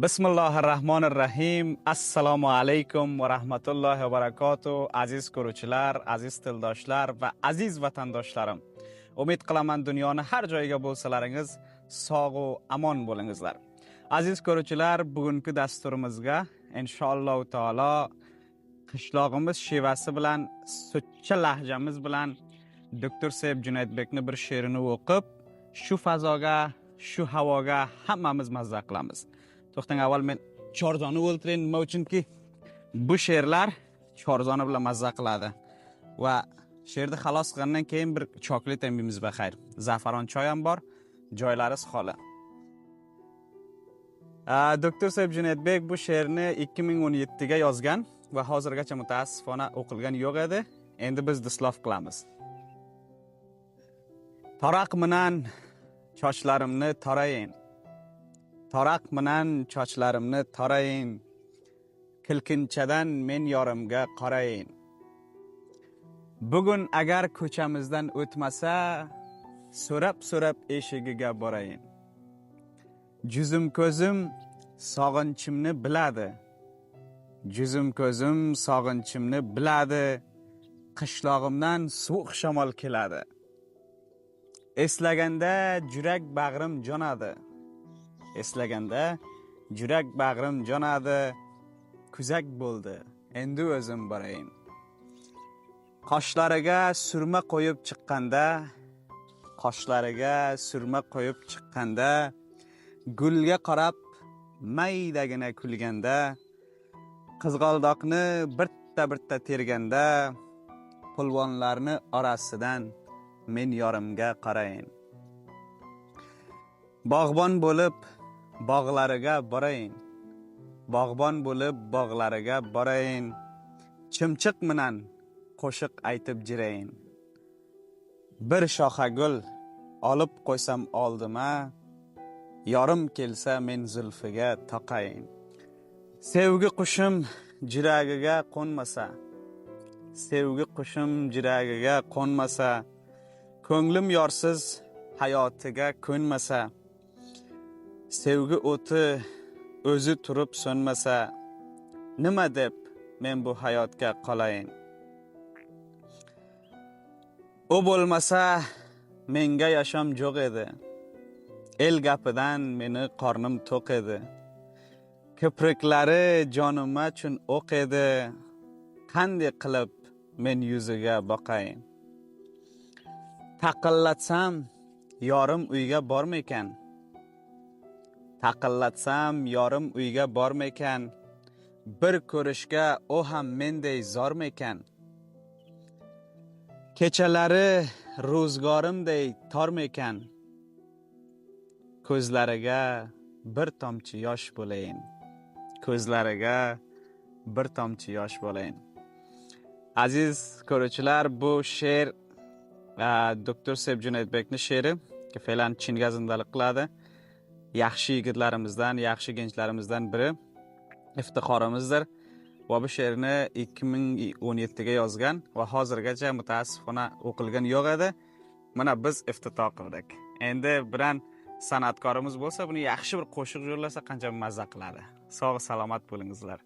Bismillahirrahmanirrahim. Assalomu alaykum va rahmatullohi va barakatuh. Aziz ko'ruvchilar, aziz tildoshlar va aziz vatandoshlarim. Umid qilaman dunyoni har joyiga bo'lsalaringiz sog' va amon bo'lingizlar. Aziz ko'ruvchilar, bugungi dasturimizga inshaalloh taolo qishlog'imiz shevasi bilan, so'tcha lahjamiz bilan Dr. Seb Junaydbekni bir she'rini o'qib, shu fazoga, shu havoga hammamiz mazza qilamiz. To'xtang, avval men chorzoni o'ltiring, nima uchunki bu she'rlar chorzoni bilan mazza qiladi. Va she'rni xalos qilgandan keyin bir choklet emimiz baxayr. Zafaron choy ham bor, joylariz xoli. Dr. Seb Junaydbek bu she'rni 2017 ga yozgan va hozirgacha mutaassifona o'qilgan yo'q edi. Endi biz dislov qilamiz. Taroq bilan sochlarimni tarayin. Taroq bilan sochlarimni tarayin. Kilkinchadan men yorimga qarayin. Bugun agar ko'chamizdan o'tmasa, so'rab eshigiga borayin. Juzim ko'zim sog'inchimni biladi. Juzim ko'zim sog'inchimni biladi. Qishlog'imdan sovuq shamol keladi. Eslaganda yurak bag'rim jonadi. Eslaganda yurak bag'rim jonadi. Kuzak bo'ldi, endi o'zim borayin. Qoshlariga surma qo'yib chiqqanda, qoshlariga surma qo'yib chiqqanda, gulga qarab maydagina kulganda, qizg'aldoqni birta terganda, polvonlarni orasidan men yorimga qarayin. Bog'bon bo'lib bog'lariga borayin. Bog'bon bo'lib bog'lariga borayin. Chimchiq bilan qo'shiq aytib jirayin. Bir shoxa gul olib qo'ysam oldima, yorim kelsa men zulfiga taqayin. Sevgi qushim jiragiga qo'nmasa, sevgi qushim jiragiga qo'nmasa, ko'nglim yorsiz hayotiga ko'nmasa, sevgi o'ti o'zi turib so'nmasa, nima deb men bu hayotga qolayin? U bo'lmasa menga yasham yo'q edi. El gapidan meni qornim to'q edi. Kipriklari jonima uchun o'q edi. Qanday qilib men yuziga boqayin? Taqillatsam yorim uyga bormaykan. Taqillatsam yorim uyga bormaykan. Bir ko'rishga o ham menday zormaykan. Kechalari ro'zgorimday tormaykan. Ko'zlariga bir tomchi yosh bo'layin. Ko'zlariga bir tomchi yosh bo'layin. Aziz ko'ruvchilar, bu she'r Dr. Seb Junaydbekning she'ri, ki fe'lan Chinga zindalik qiladi. Yaxshi yigitlarimizdan, yaxshi gençlarimizdan biri, iftixorimizdir. Va bu she'rni 2017 ga yozgan va hozirgacha mutaassifona o'qilgan yo'q edi. Mana biz iftito qildik. Endi biran san'atkorimiz bo'lsa, buni yaxshi bir qo'shiq yo'llasa qancha mazza qiladi. Sog' salomat bo'lingizlar.